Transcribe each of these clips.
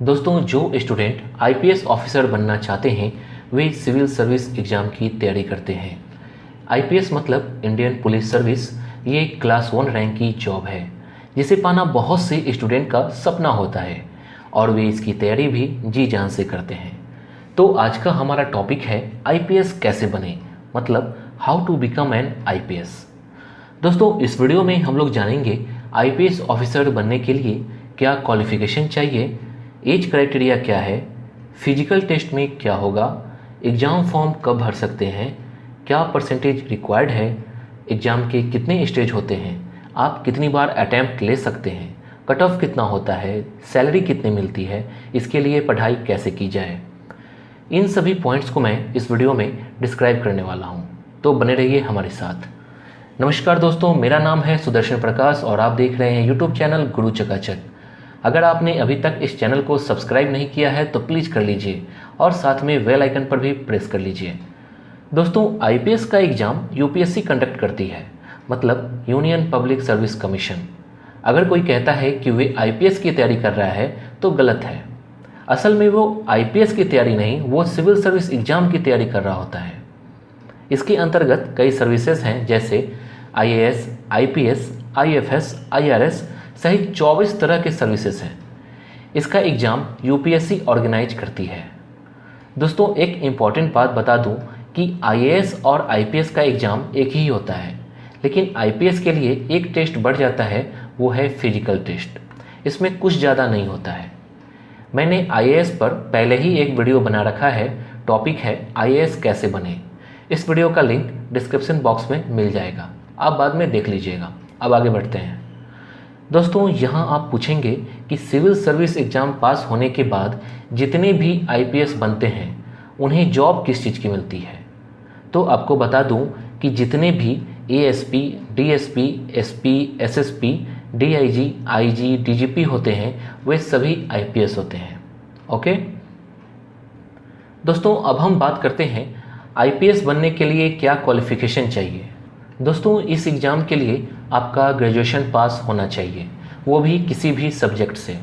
दोस्तों, जो student IPS officer बनना चाहते हैं वे सिविल सर्विस एग्ज़ाम की तैयारी करते हैं। आईपीएस मतलब इंडियन पुलिस सर्विस। ये क्लास 1 रैंक की जॉब है जिसे पाना बहुत से स्टूडेंट का सपना होता है और वे इसकी तैयारी भी जी जान से करते हैं। तो आज का हमारा टॉपिक है आईपीएस कैसे बने, मतलब how to become an IPS. दोस्तों, इस वीडियो में हम लोग जानेंगे आईपीएस ऑफिसर बनने के लिए क्या क्वालिफिकेशन चाहिए, एज क्राइटेरिया क्या है, फिजिकल टेस्ट में क्या होगा, एग्ज़ाम फॉर्म कब भर सकते हैं, क्या परसेंटेज रिक्वायर्ड है, एग्ज़ाम के कितने स्टेज होते हैं, आप कितनी बार अटैम्प्ट ले सकते हैं, कट ऑफ कितना होता है, सैलरी कितनी मिलती है, इसके लिए पढ़ाई कैसे की जाए। इन सभी पॉइंट्स को मैं इस वीडियो में डिस्क्राइब करने वाला हूँ, तो बने रहिए हमारे साथ। नमस्कार दोस्तों, मेरा नाम है सुदर्शन प्रकाश और आप देख रहे हैं यूट्यूब चैनल गुरु चकाचक। अगर आपने अभी तक इस चैनल को सब्सक्राइब नहीं किया है तो प्लीज़ कर लीजिए और साथ में बेल आइकन पर भी प्रेस कर लीजिए। दोस्तों, आईपीएस का एग्ज़ाम यूपीएससी कंडक्ट करती है, मतलब यूनियन पब्लिक सर्विस कमीशन। अगर कोई कहता है कि वे आईपीएस की तैयारी कर रहा है तो गलत है। असल में वो आईपीएस की तैयारी नहीं, वो सिविल सर्विस एग्ज़ाम की तैयारी कर रहा होता है। इसके अंतर्गत कई सर्विसेज हैं, जैसे आईएएस, आईपीएस, आईएफएस, आईआरएस सहित 24 तरह के सर्विसेज हैं। इसका एग्ज़ाम यूपीएससी ऑर्गेनाइज करती है। दोस्तों, एक इम्पॉर्टेंट बात बता दूं कि आईएएस और आईपीएस का एग्ज़ाम एक ही होता है, लेकिन आईपीएस के लिए एक टेस्ट बढ़ जाता है, वो है फिजिकल टेस्ट। इसमें कुछ ज़्यादा नहीं होता है। मैंने आईएएस पर पहले ही एक वीडियो बना रखा है, टॉपिक है आईएएस कैसे बने। इस वीडियो का लिंक डिस्क्रिप्शन बॉक्स में मिल जाएगा, आप बाद में देख लीजिएगा। अब आगे बढ़ते हैं। दोस्तों, यहाँ आप पूछेंगे कि सिविल सर्विस एग्ज़ाम पास होने के बाद जितने भी आईपीएस बनते हैं उन्हें जॉब किस चीज़ की मिलती है। तो आपको बता दूं कि जितने भी ASP, DSP, SP, SSP, DIG, IG, DGP होते हैं वे सभी आईपीएस होते हैं। ओके दोस्तों, अब हम बात करते हैं आईपीएस बनने के लिए क्या क्वालिफिकेशन चाहिए। दोस्तों, इस एग्ज़ाम के लिए आपका ग्रेजुएशन पास होना चाहिए, वो भी किसी भी सब्जेक्ट से।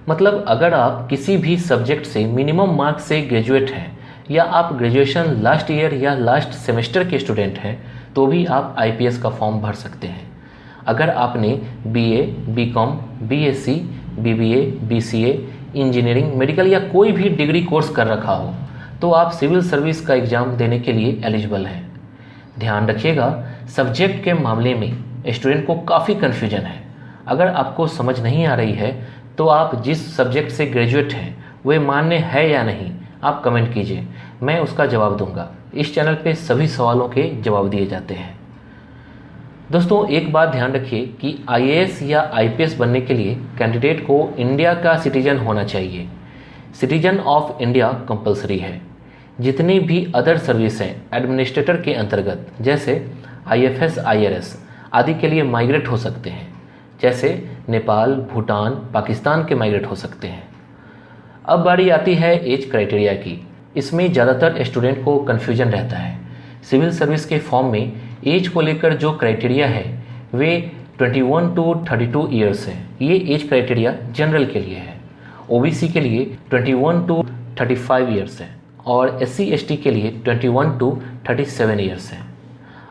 मतलब अगर आप किसी भी सब्जेक्ट से मिनिमम मार्क्स से ग्रेजुएट हैं या आप ग्रेजुएशन लास्ट ईयर या लास्ट सेमेस्टर के स्टूडेंट हैं तो भी आप आईपीएस का फॉर्म भर सकते हैं। अगर आपने BA, BCom, BSc, BBA, BCA, engineering, medical या कोई भी डिग्री कोर्स कर रखा हो तो आप सिविल सर्विस का एग्ज़ाम देने के लिए एलिजिबल हैं। ध्यान रखिएगा, सब्जेक्ट के मामले में स्टूडेंट को काफ़ी कन्फ्यूजन है। अगर आपको समझ नहीं आ रही है तो आप जिस सब्जेक्ट से ग्रेजुएट हैं वे मान्य है या नहीं, आप कमेंट कीजिए, मैं उसका जवाब दूंगा। इस चैनल पे सभी सवालों के जवाब दिए जाते हैं। दोस्तों, एक बात ध्यान रखिए कि आईएएस या आईपीएस बनने के लिए कैंडिडेट को इंडिया का सिटीजन होना चाहिए। सिटीजन ऑफ इंडिया कंपलसरी है। जितने भी अदर सर्विस हैं एडमिनिस्ट्रेटर के अंतर्गत, जैसे आईएफएस, आईआरएस आदि के लिए माइग्रेट हो सकते हैं, जैसे नेपाल, भूटान, पाकिस्तान के माइग्रेट हो सकते हैं। अब बारी आती है एज क्राइटेरिया की। इसमें ज़्यादातर स्टूडेंट को कन्फ्यूजन रहता है। सिविल सर्विस के फॉर्म में एज को लेकर जो क्राइटेरिया है वे 21 टू 32 ईयर्स है। ये एज क्राइटेरिया जनरल के लिए है। ओबीसी के लिए 21 टू 35 ईयर्स है और एससी एसटी के लिए 21 टू 37 ईयर्स है।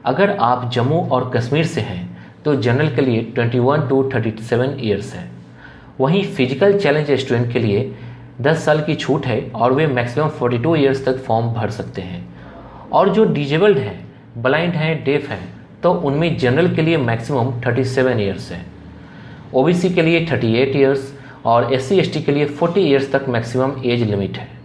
अगर आप जम्मू और कश्मीर से हैं तो जनरल के लिए 21 टू 37 ईयर्स है। वहीं फिजिकल चैलेंज स्टूडेंट के लिए 10 साल की छूट है और वे मैक्सिमम 42 ईयर्स तक फॉर्म भर सकते हैं। और जो डिजेबल्ड हैं, ब्लाइंड हैं, डेफ हैं, तो उनमें जनरल के लिए मैक्सिमम 37 ईयर्स है। ओबीसी के लिए 38 ईयर्स और एससी एसटी के लिए 40 ईयर्स तक मैक्सिमम एज लिमिट है।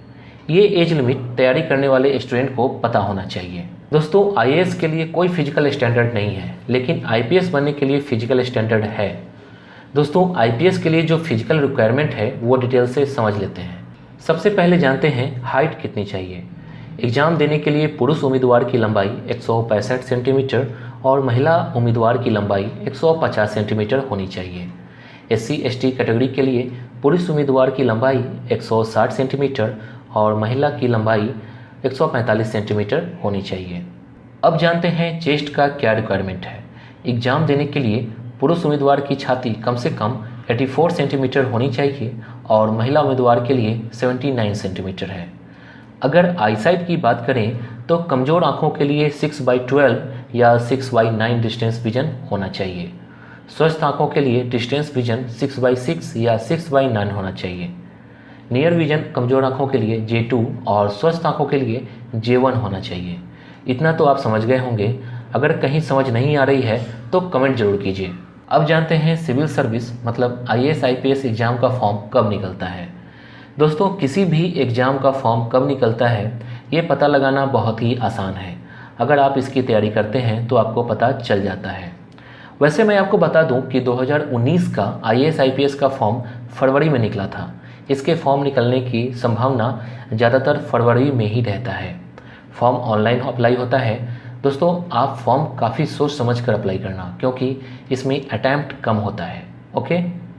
ये एज लिमिट तैयारी करने वाले स्टूडेंट को पता होना चाहिए। दोस्तों, आईएएस के लिए कोई फिजिकल स्टैंडर्ड नहीं है, लेकिन आईपीएस बनने के लिए फिजिकल स्टैंडर्ड है। दोस्तों, आईपीएस के लिए जो फिजिकल रिक्वायरमेंट है वो डिटेल से समझ लेते हैं। सबसे पहले जानते हैं हाइट कितनी चाहिए। एग्ज़ाम देने के लिए पुरुष उम्मीदवार की लंबाई 165 सेंटीमीटर और महिला उम्मीदवार की लंबाई 150 सेंटीमीटर होनी चाहिए। एससी एसटी कैटेगरी के लिए पुरुष उम्मीदवार की लंबाई 160 सेंटीमीटर और महिला की लंबाई 145 सेंटीमीटर होनी चाहिए। अब जानते हैं चेस्ट का क्या रिक्वायरमेंट है। एग्ज़ाम देने के लिए पुरुष उम्मीदवार की छाती कम से कम 84 सेंटीमीटर होनी चाहिए और महिला उम्मीदवार के लिए 79 सेंटीमीटर है। अगर आईसाइट की बात करें तो कमज़ोर आँखों के लिए 6/12 या 6/9 डिस्टेंस विजन होना चाहिए। स्वस्थ आँखों के लिए डिस्टेंस विजन 6/6 या 6/9 होना चाहिए। नियर विजन कमज़ोर आँखों के लिए J2 और स्वस्थ आँखों के लिए J1 होना चाहिए। इतना तो आप समझ गए होंगे। अगर कहीं समझ नहीं आ रही है तो कमेंट जरूर कीजिए। अब जानते हैं सिविल सर्विस मतलब IAS IPS एग्ज़ाम का फॉर्म कब निकलता है। दोस्तों, किसी भी एग्ज़ाम का फॉर्म कब निकलता है ये पता लगाना बहुत ही आसान है। अगर आप इसकी तैयारी करते हैं तो आपको पता चल जाता है। वैसे मैं आपको बता दूं कि 2019 का IAS IPS का फॉर्म फरवरी में निकला था। इसके फॉर्म निकलने की संभावना ज़्यादातर फरवरी में ही रहता है। फॉर्म ऑनलाइन अप्लाई होता है। दोस्तों, आप फॉर्म काफ़ी सोच समझ कर अप्लाई करना, क्योंकि इसमें अटैम्प्ट कम होता है। ओके,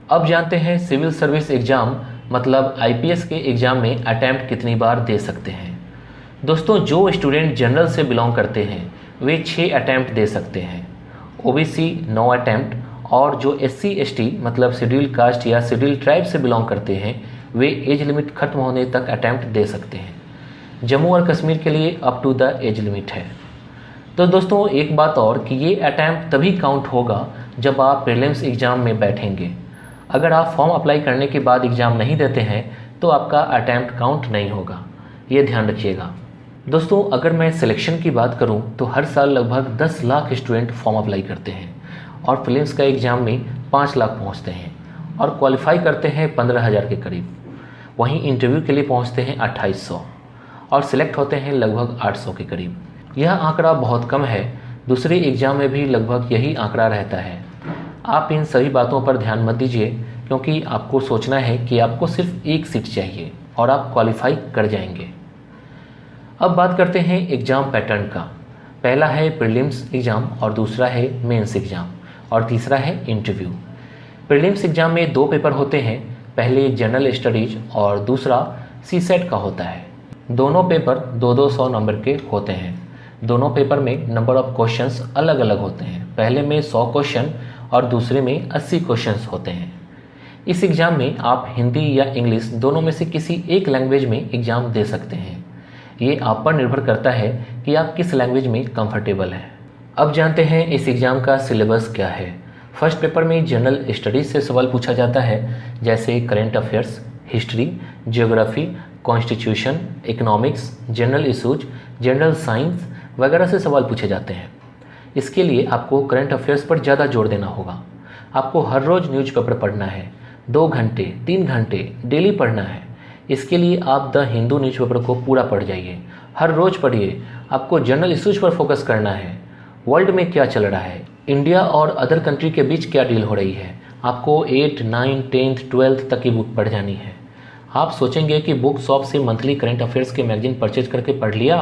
अब जानते हैं सिविल सर्विस एग्ज़ाम मतलब IPS के एग्ज़ाम में अटैम्प्ट कितनी बार दे सकते हैं। दोस्तों, जो स्टूडेंट जनरल से बिलोंग करते हैं वे 6 अटैम्प्ट दे सकते हैं, OBC 9 अटैम्प्ट, और जो SC ST मतलब शेड्यूल कास्ट या शेड्यूल ट्राइब से बिलोंग करते हैं वे एज लिमिट खत्म होने तक अटैम्प्ट दे सकते हैं। जम्मू और कश्मीर के लिए up to the age limit है। तो दोस्तों, एक बात और कि ये अटैम्प्ट तभी काउंट होगा जब आप प्रीलिम्स एग्ज़ाम में बैठेंगे। अगर आप फॉर्म अप्लाई करने के बाद एग्ज़ाम नहीं देते हैं तो आपका अटैम्प्ट काउंट नहीं होगा, ये ध्यान रखिएगा। दोस्तों, अगर मैं सिलेक्शन की बात करूं तो हर साल लगभग 10 लाख स्टूडेंट फॉर्म अप्लाई करते हैं और प्रीलिम्स का एग्ज़ाम में 5 लाख पहुंचते हैं और क्वालिफाई करते हैं 15,000 के करीब। वहीं इंटरव्यू के लिए पहुंचते हैं 2800 और सिलेक्ट होते हैं लगभग 800 के करीब। यह आंकड़ा बहुत कम है। दूसरे एग्ज़ाम में भी लगभग यही आंकड़ा रहता है। आप इन सभी बातों पर ध्यान मत दीजिए, क्योंकि आपको सोचना है कि आपको सिर्फ एक सीट चाहिए और आप क्वालिफाई कर जाएंगे। अब बात करते हैं एग्ज़ाम पैटर्न का। पहला है प्रीलिम्स एग्ज़ाम और दूसरा है मेंस एग्ज़ाम और तीसरा है इंटरव्यू। प्रीलिम्स एग्ज़ाम में 2 पेपर होते हैं, पहले जनरल स्टडीज और दूसरा CSET का होता है। दोनों पेपर 200 नंबर के होते हैं। दोनों पेपर में नंबर ऑफ क्वेश्चंस अलग अलग होते हैं। पहले में 100 क्वेश्चन और दूसरे में 80 क्वेश्चंस होते हैं। इस एग्ज़ाम में आप हिंदी या इंग्लिश दोनों में से किसी एक लैंग्वेज में एग्ज़ाम दे सकते हैं। ये आप पर निर्भर करता है कि आप किस लैंग्वेज में कंफर्टेबल हैं। अब जानते हैं इस एग्ज़ाम का सिलेबस क्या है। फर्स्ट पेपर में जनरल स्टडीज़ से सवाल पूछा जाता है, जैसे current affairs, history, geography, constitution, economics, general issues, general science वगैरह से सवाल पूछे जाते हैं। इसके लिए आपको करंट अफेयर्स पर ज़्यादा जोर देना होगा। आपको हर रोज़ न्यूज़पेपर पढ़ना है, 2 घंटे 3 घंटे डेली पढ़ना है। इसके लिए आप द हिंदू न्यूज़पेपर को पूरा पढ़ जाइए, हर रोज़ पढ़िए। आपको जनरल इशूज पर फोकस करना है, वर्ल्ड में क्या चल रहा है, इंडिया और अदर कंट्री के बीच क्या डील हो रही है। आपको 8, 9, 10th, 12th तक की बुक पढ़ जानी है। आप सोचेंगे कि बुक शॉप से मंथली करंट अफेयर्स के मैगजीन परचेज करके पढ़ लिया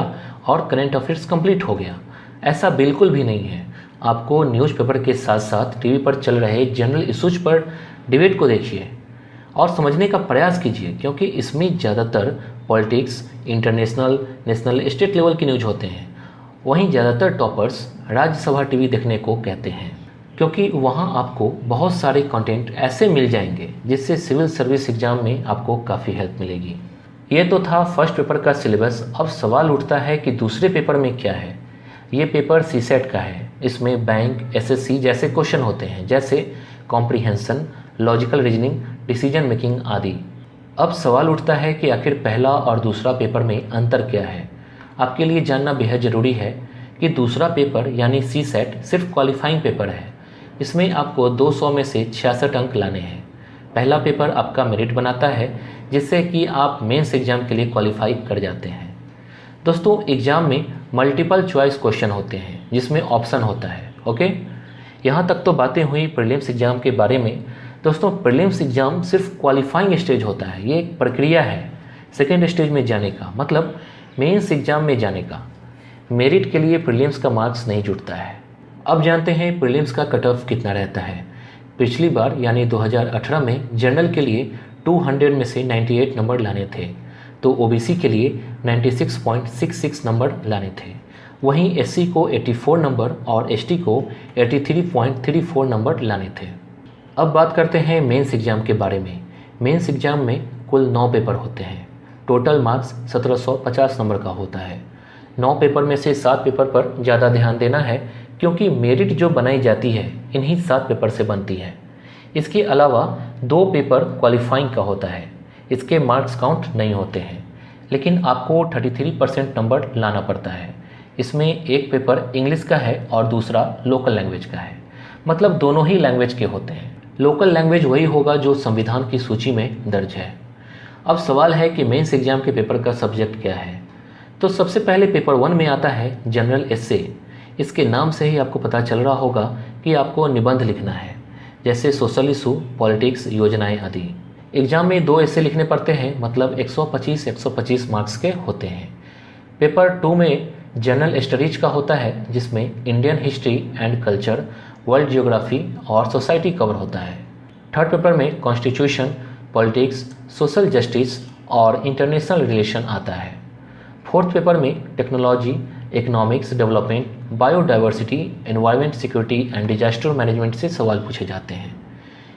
और करंट अफेयर्स कंप्लीट हो गया। ऐसा बिल्कुल भी नहीं है। आपको न्यूज़पेपर के साथ साथ टीवी पर चल रहे जनरल इशूज पर डिबेट को देखिए और समझने का प्रयास कीजिए, क्योंकि इसमें ज़्यादातर politics, international, national, state level की न्यूज़ होते हैं। वहीं ज़्यादातर टॉपर्स राज्यसभा टीवी देखने को कहते हैं, क्योंकि वहां आपको बहुत सारे कंटेंट ऐसे मिल जाएंगे जिससे सिविल सर्विस एग्ज़ाम में आपको काफ़ी हेल्प मिलेगी। ये तो था फर्स्ट पेपर का सिलेबस। अब सवाल उठता है कि दूसरे पेपर में क्या है। ये पेपर CSET का है। इसमें बैंक, SSC जैसे क्वेश्चन होते हैं, जैसे comprehension, logical reasoning, decision making आदि। अब सवाल उठता है कि आखिर पहला और दूसरा पेपर में अंतर क्या है। आपके लिए जानना बेहद ज़रूरी है कि दूसरा पेपर यानी CSET सिर्फ क्वालिफाइंग पेपर है। इसमें आपको 200 में से 66 अंक लाने हैं। पहला पेपर आपका मेरिट बनाता है, जिससे कि आप मेंस एग्ज़ाम के लिए क्वालिफाई कर जाते हैं। दोस्तों, एग्ज़ाम में मल्टीपल चॉइस क्वेश्चन होते हैं जिसमें ऑप्शन होता है। ओके, यहाँ तक तो बातें हुई प्रीलिम्स एग्ज़ाम के बारे में। दोस्तों, प्रीलिम्स एग्ज़ाम सिर्फ क्वालिफाइंग स्टेज होता है। ये एक प्रक्रिया है सेकेंड स्टेज में जाने का, मतलब मेंस एग्ज़ाम में जाने का। मेरिट के लिए प्रीलिम्स का मार्क्स नहीं जुटता है। अब जानते हैं प्रीलिम्स का कट ऑफ कितना रहता है। पिछली बार यानी 2018 में जनरल के लिए 200 में से 98 नंबर लाने थे, तो OBC के लिए 96.66 नंबर लाने थे। वहीं SC को 84 नंबर और ST को 83.34 नंबर लाने थे। अब बात करते हैं मेंस एग्ज़ाम के बारे में। मेंस एग्ज़ाम में कुल 9 पेपर होते हैं। टोटल मार्क्स 1750 नंबर का होता है। 9 पेपर में से 7 पेपर पर ज़्यादा ध्यान देना है, क्योंकि मेरिट जो बनाई जाती है इन्हीं 7 पेपर से बनती है। इसके अलावा 2 पेपर क्वालिफाइंग का होता है। इसके मार्क्स काउंट नहीं होते हैं, लेकिन आपको 33% नंबर लाना पड़ता है। इसमें एक पेपर इंग्लिश का है और दूसरा लोकल लैंग्वेज का है, मतलब दोनों ही लैंग्वेज के होते हैं। लोकल लैंग्वेज वही होगा जो संविधान की सूची में दर्ज है। अब सवाल है कि मेंस एग्जाम के पेपर का सब्जेक्ट क्या है। तो सबसे पहले पेपर 1 में आता है जनरल एस्से। इसके नाम से ही आपको पता चल रहा होगा कि आपको निबंध लिखना है, जैसे सोशल इशू, पॉलिटिक्स, योजनाएं आदि। एग्जाम में 2 एस्से लिखने पड़ते हैं, मतलब 125 मार्क्स के होते हैं। पेपर 2 में जनरल स्टडीज का होता है, जिसमें Indian history and culture, world geography और सोसाइटी कवर होता है। थर्ड पेपर में कॉन्स्टिट्यूशन, पॉलिटिक्स, सोशल जस्टिस और इंटरनेशनल रिलेशन आता है। फोर्थ पेपर में technology, economics development, biodiversity, environment security and disaster management से सवाल पूछे जाते हैं।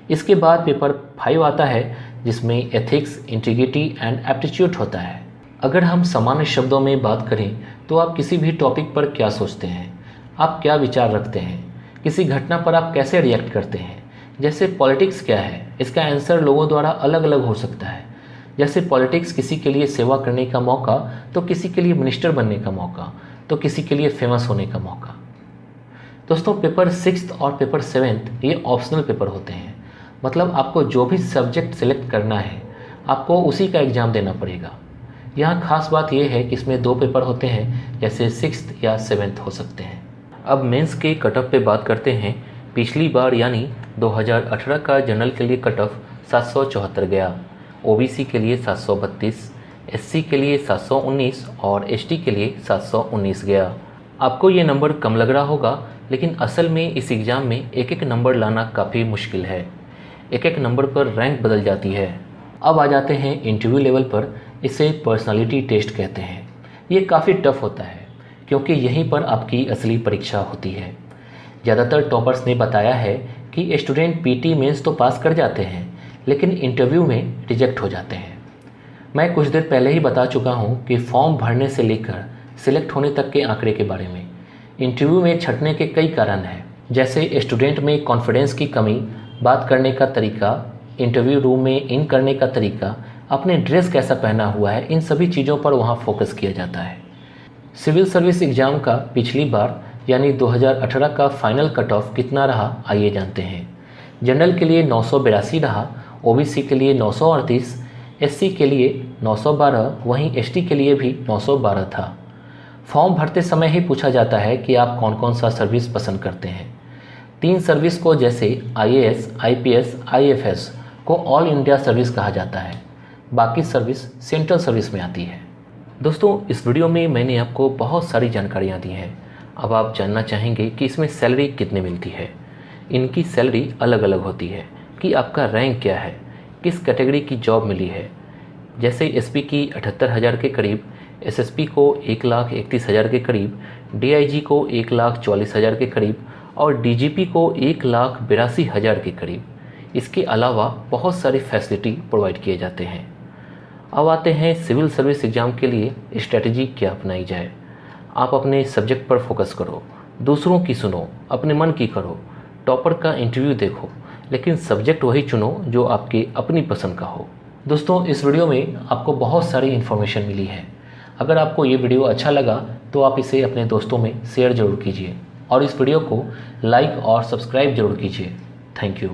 इसके बाद पेपर 5 आता है, जिसमें एथिक्स, इंटीग्रिटी एंड एप्टीट्यूड होता है। अगर हम सामान्य शब्दों में बात करें तो आप किसी भी टॉपिक पर क्या सोचते हैं, आप क्या विचार रखते हैं, किसी घटना पर आप कैसे रिएक्ट करते हैं। जैसे पॉलिटिक्स क्या है, इसका आंसर लोगों द्वारा अलग अलग हो सकता है। जैसे पॉलिटिक्स किसी के लिए सेवा करने का मौका, तो किसी के लिए मिनिस्टर बनने का मौका, तो किसी के लिए फेमस होने का मौका। दोस्तों, पेपर 6 और पेपर 7 ये ऑप्शनल पेपर होते हैं, मतलब आपको जो भी सब्जेक्ट सेलेक्ट करना है आपको उसी का एग्ज़ाम देना पड़ेगा। यहाँ खास बात यह है कि इसमें 2 पेपर होते हैं, जैसे 6th या 7th हो सकते हैं। अब मेंस के कट ऑफ पे बात करते हैं। पिछली बार यानी 2018 का जनरल के लिए कट ऑफ 774 गया, ओबीसी के लिए 732, एससी के लिए 719 और एसटी के लिए 719 गया। आपको ये नंबर कम लग रहा होगा, लेकिन असल में इस एग्ज़ाम में एक एक नंबर लाना काफ़ी मुश्किल है। एक एक नंबर पर रैंक बदल जाती है। अब आ जाते हैं इंटरव्यू लेवल पर। इसे पर्सनालिटी टेस्ट कहते हैं। ये काफ़ी टफ होता है, क्योंकि यहीं पर आपकी असली परीक्षा होती है। ज़्यादातर टॉपर्स ने बताया है कि स्टूडेंट पीटी मेंस तो पास कर जाते हैं, लेकिन इंटरव्यू में रिजेक्ट हो जाते हैं। मैं कुछ देर पहले ही बता चुका हूँ कि फॉर्म भरने से लेकर सिलेक्ट होने तक के आंकड़े के बारे में। इंटरव्यू में छंटने के कई कारण हैं, जैसे स्टूडेंट में कॉन्फिडेंस की कमी, बात करने का तरीका, इंटरव्यू रूम में इन करने का तरीका, अपने ड्रेस कैसा पहना हुआ है, इन सभी चीज़ों पर वहाँ फोकस किया जाता है। सिविल सर्विस एग्ज़ाम का पिछली बार यानी 2018 का फाइनल कट ऑफ कितना रहा, आइए जानते हैं। जनरल के लिए 982 रहा, ओबीसी के लिए 938, एससी के लिए 912, वहीं एसटी के लिए भी 912 था। फॉर्म भरते समय ही पूछा जाता है कि आप कौन कौन सा सर्विस पसंद करते हैं। 3 सर्विस को, जैसे आईएएस, आईपीएस, आईएफएस को ऑल इंडिया सर्विस कहा जाता है। बाकी सर्विस सेंट्रल सर्विस में आती है। दोस्तों, इस वीडियो में मैंने आपको बहुत सारी जानकारियाँ दी हैं। अब आप जानना चाहेंगे कि इसमें सैलरी कितनी मिलती है। इनकी सैलरी अलग अलग होती है कि आपका रैंक क्या है, किस कैटेगरी की जॉब मिली है। जैसे एसपी की 78,000 के करीब, एसएसपी को 1,31,000 के करीब, डीआईजी को 1,40,000 के करीब और डीजीपी को 1,82,000 के करीब। इसके अलावा बहुत सारी फैसिलिटी प्रोवाइड किए जाते हैं। अब आते हैं सिविल सर्विस एग्ज़ाम के लिए स्ट्रेटजी क्या अपनाई जाए। आप अपने सब्जेक्ट पर फोकस करो, दूसरों की सुनो, अपने मन की करो, टॉपर का इंटरव्यू देखो, लेकिन सब्जेक्ट वही चुनो जो आपकी अपनी पसंद का हो। दोस्तों, इस वीडियो में आपको बहुत सारी इन्फॉर्मेशन मिली है। अगर आपको ये वीडियो अच्छा लगा तो आप इसे अपने दोस्तों में शेयर ज़रूर कीजिए और इस वीडियो को लाइक और सब्सक्राइब ज़रूर कीजिए। Thank you.